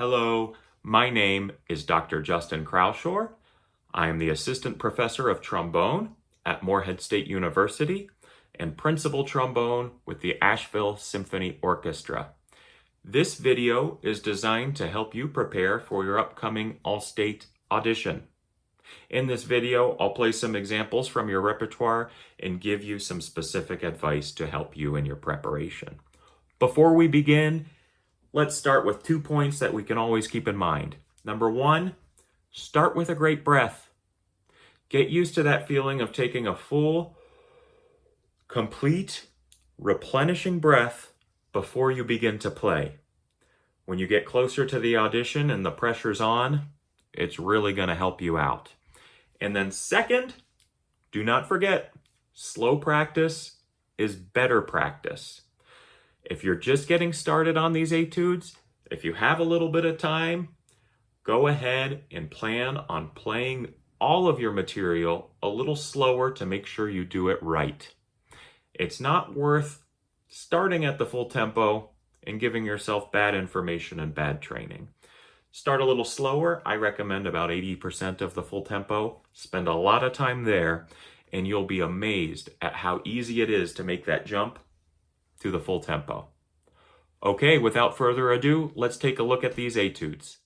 Hello, my name is Dr. Justin Croushore. I am the Assistant Professor of Trombone at Morehead State University and Principal Trombone with the Asheville Symphony Orchestra. This video is designed to help you prepare for your upcoming all-state audition. In this video, I'll play some examples from your repertoire and give you some specific advice to help you in your preparation. Before we begin, let's start with 2 points that we can always keep in mind. Number one, start with a great breath. Get used to that feeling of taking a full, complete, replenishing breath before you begin to play. When you get closer to the audition and the pressure's on, it's really going to help you out. And then second, do not forget, slow practice is better practice. If you're just getting started on these etudes, if you have a little bit of time, go ahead and plan on playing all of your material a little slower to make sure you do it right. It's not worth starting at the full tempo and giving yourself bad information and bad training. Start a little slower. I recommend about 80% of the full tempo. Spend a lot of time there, and you'll be amazed at how easy it is to make that jump to the full tempo. Okay, without further ado, let's take a look at these etudes.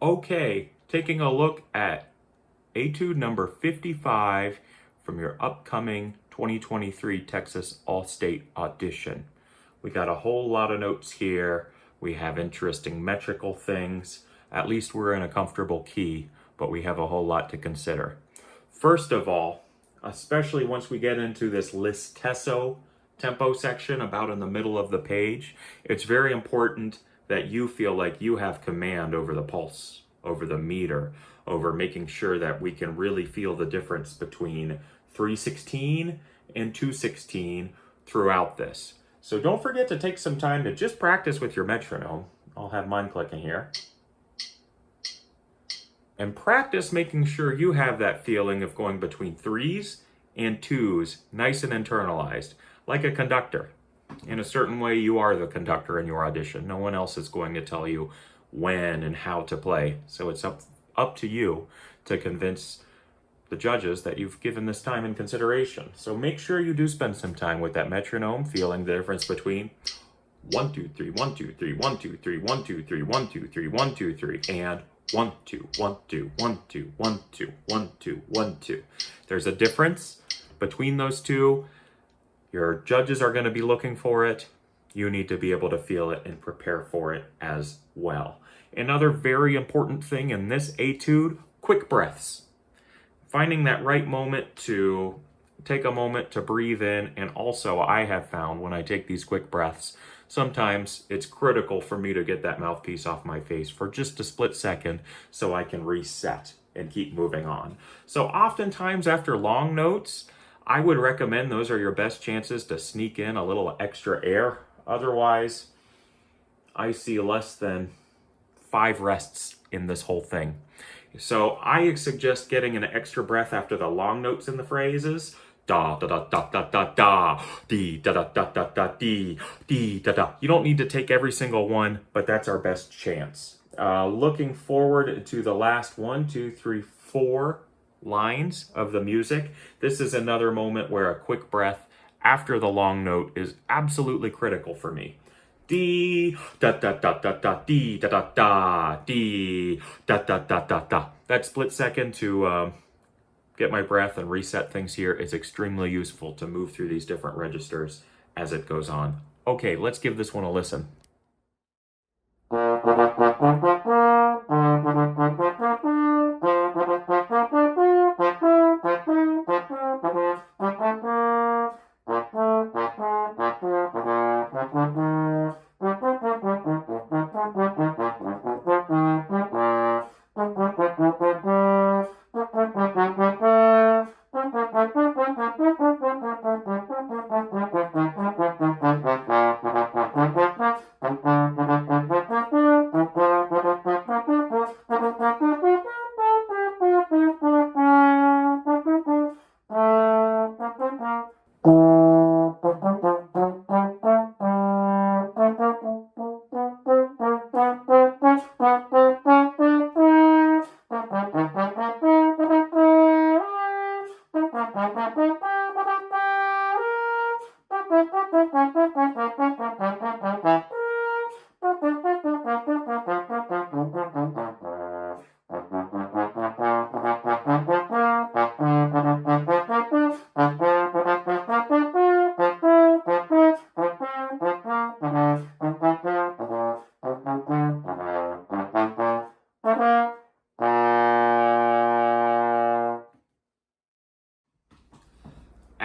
Okay, taking a look at etude number 55 from your upcoming 2023 Texas All-State Audition. We got a whole lot of notes here. We have interesting metrical things. At least we're in a comfortable key, but we have a whole lot to consider. First of all, especially once we get into this listesso tempo section about in the middle of the page, it's very important that you feel like you have command over the pulse, over the meter, over making sure that we can really feel the difference between 3/16 and 2/16 throughout this. So don't forget to take some time to just practice with your metronome. I'll have mine clicking here. And practice making sure you have that feeling of going between 3s and 2s, nice and internalized, like a conductor. In a certain way, you are the conductor in your audition. No one else is going to tell you when and how to play. So it's up to you to convince the judges that you've given this time in consideration. So make sure you do spend some time with that metronome, feeling the difference between 1, 2, 3, 1, 2, 3, 1, 2, 3, 1, 2, 3, 1, 2, 3, 1, 2, 3, and 1, 2, 1, 2, 1, 2, 1, 2, 1, 2, 1, 2. There's a difference between those two. Your judges are going to be looking for it. You need to be able to feel it and prepare for it as well. Another very important thing in this etude, quick breaths. Finding that right moment to take a moment to breathe in, and also I have found when I take these quick breaths, sometimes it's critical for me to get that mouthpiece off my face for just a split second so I can reset and keep moving on. So oftentimes after long notes, I would recommend those are your best chances to sneak in a little extra air. Otherwise, I see less than 5 rests in this whole thing. So I suggest getting an extra breath after the long notes in the phrases. Da da da da da da da, dee da da da da da dee, dee da da. You don't need to take every single one, but that's our best chance. Looking forward to the last 1, 2, 3, 4 lines of the music. This is another moment where a quick breath after the long note is absolutely critical for me. Dee da da da da da dee da da da dee da da da da da. That split second to get my breath and reset things here is extremely useful to move through these different registers as it goes on. Okay, let's give this one a listen.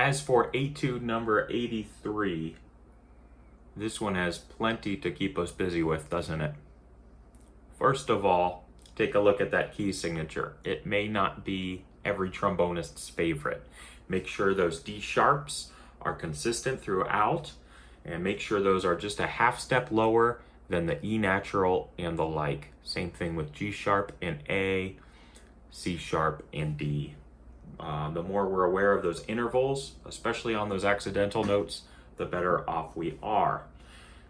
As for etude number 83, this one has plenty to keep us busy with, doesn't it? First of all, take a look at that key signature. It may not be every trombonist's favorite. Make sure those D sharps are consistent throughout, and make sure those are just a half step lower than the E natural and the like. Same thing with G sharp and A, C sharp and D. The more we're aware of those intervals, especially on those accidental notes, the better off we are.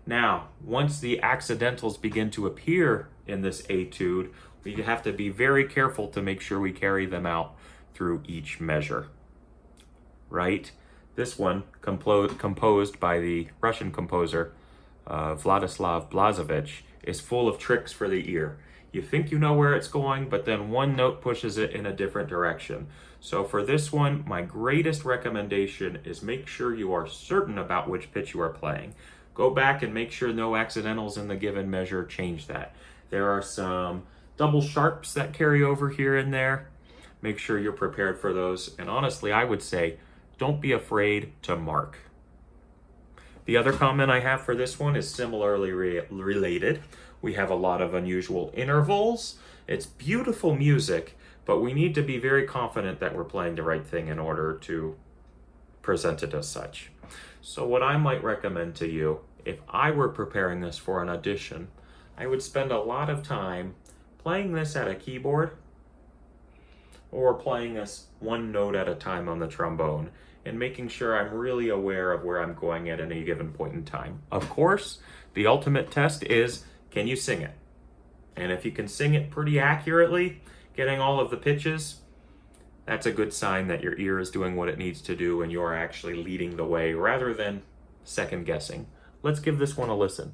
Now, once the accidentals begin to appear in this etude, we have to be very careful to make sure we carry them out through each measure, right? This one, composed by the Russian composer Vladislav Blazevich, is full of tricks for the ear. You think you know where it's going, but then one note pushes it in a different direction. So for this one, my greatest recommendation is make sure you are certain about which pitch you are playing. Go back and make sure no accidentals in the given measure. Change that. There are some double sharps that carry over here and there. Make sure you're prepared for those. And honestly, I would say, don't be afraid to mark. The other comment I have for this one is similarly related. We have a lot of unusual intervals. It's beautiful music, but we need to be very confident that we're playing the right thing in order to present it as such. So what I might recommend to you, if I were preparing this for an audition, I would spend a lot of time playing this at a keyboard or playing this one note at a time on the trombone and making sure I'm really aware of where I'm going at any given point in time. Of course, the ultimate test is, can you sing it? And if you can sing it pretty accurately, getting all of the pitches, that's a good sign that your ear is doing what it needs to do and you're actually leading the way rather than second guessing. Let's give this one a listen.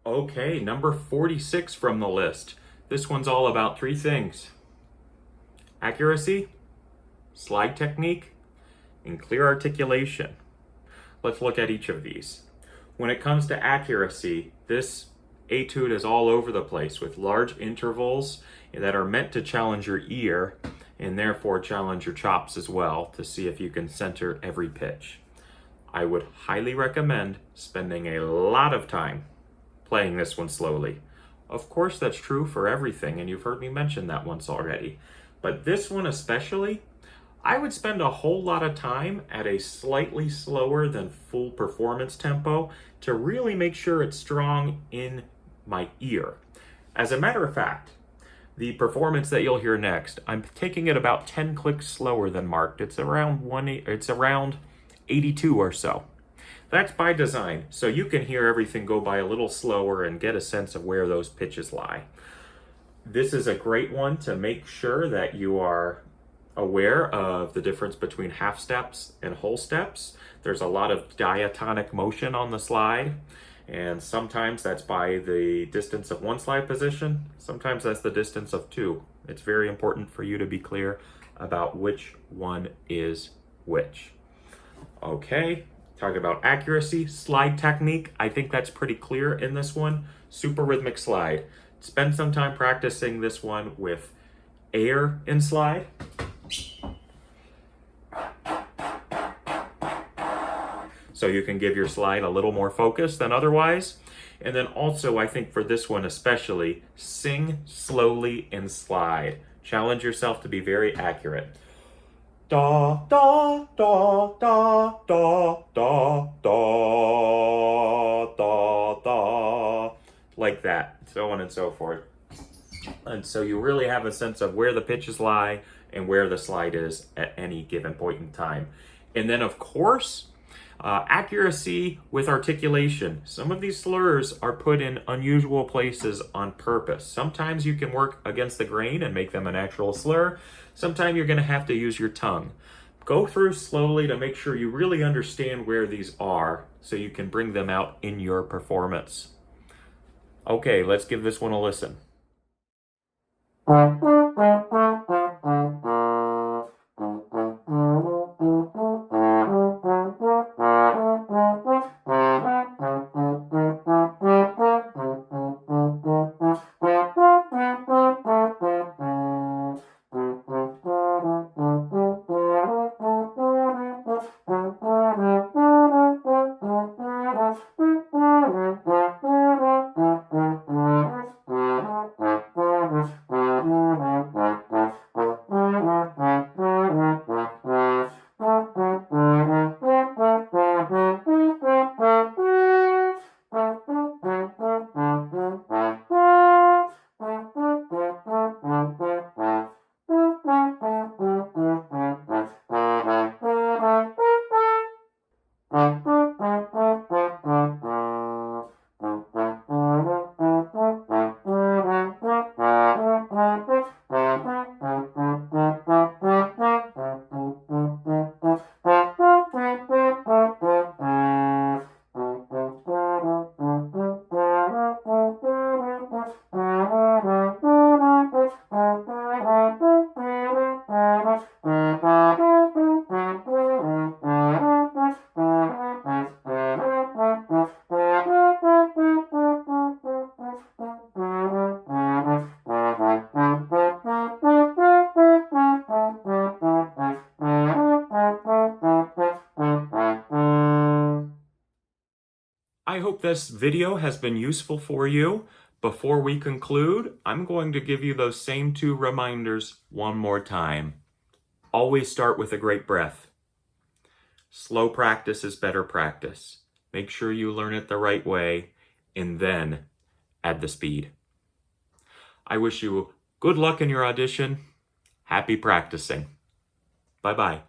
Okay, number 46 from the list. This one's all about three things: accuracy, slide technique, and clear articulation. Let's look at each of these. When it comes to accuracy, this etude is all over the place with large intervals that are meant to challenge your ear and therefore challenge your chops as well to see if you can center every pitch. I would highly recommend spending a lot of time playing this one slowly. Of course, that's true for everything, and you've heard me mention that once already. But this one especially, I would spend a whole lot of time at a slightly slower than full performance tempo to really make sure it's strong in my ear. As a matter of fact, the performance that you'll hear next, I'm taking it about 10 clicks slower than marked. It's around 82 or so. That's by design, so you can hear everything go by a little slower and get a sense of where those pitches lie. This is a great one to make sure that you are aware of the difference between half steps and whole steps. There's a lot of diatonic motion on the slide, and sometimes that's by the distance of one slide position, sometimes that's the distance of two. It's very important for you to be clear about which one is which. Okay, talking about accuracy, slide technique, I think that's pretty clear in this one. Super rhythmic slide. Spend some time practicing this one with air in slide. So you can give your slide a little more focus than otherwise. And then also, I think for this one especially, sing slowly in slide. Challenge yourself to be very accurate. Da, da, da, da, da, da, da, da, da, like that, so on and so forth. And so you really have a sense of where the pitches lie and where the slide is at any given point in time. And then, of course, accuracy with articulation. Some of these slurs are put in unusual places on purpose. Sometimes you can work against the grain and make them an actual slur. Sometimes you're going to have to use your tongue. Go through slowly to make sure you really understand where these are so you can bring them out in your performance. Okay, let's give this one a listen. I hope this video has been useful for you. Before we conclude, I'm going to give you those same two reminders one more time. Always start with a great breath. Slow practice is better practice. Make sure you learn it the right way, and then add the speed. I wish you good luck in your audition. Happy practicing. Bye-bye.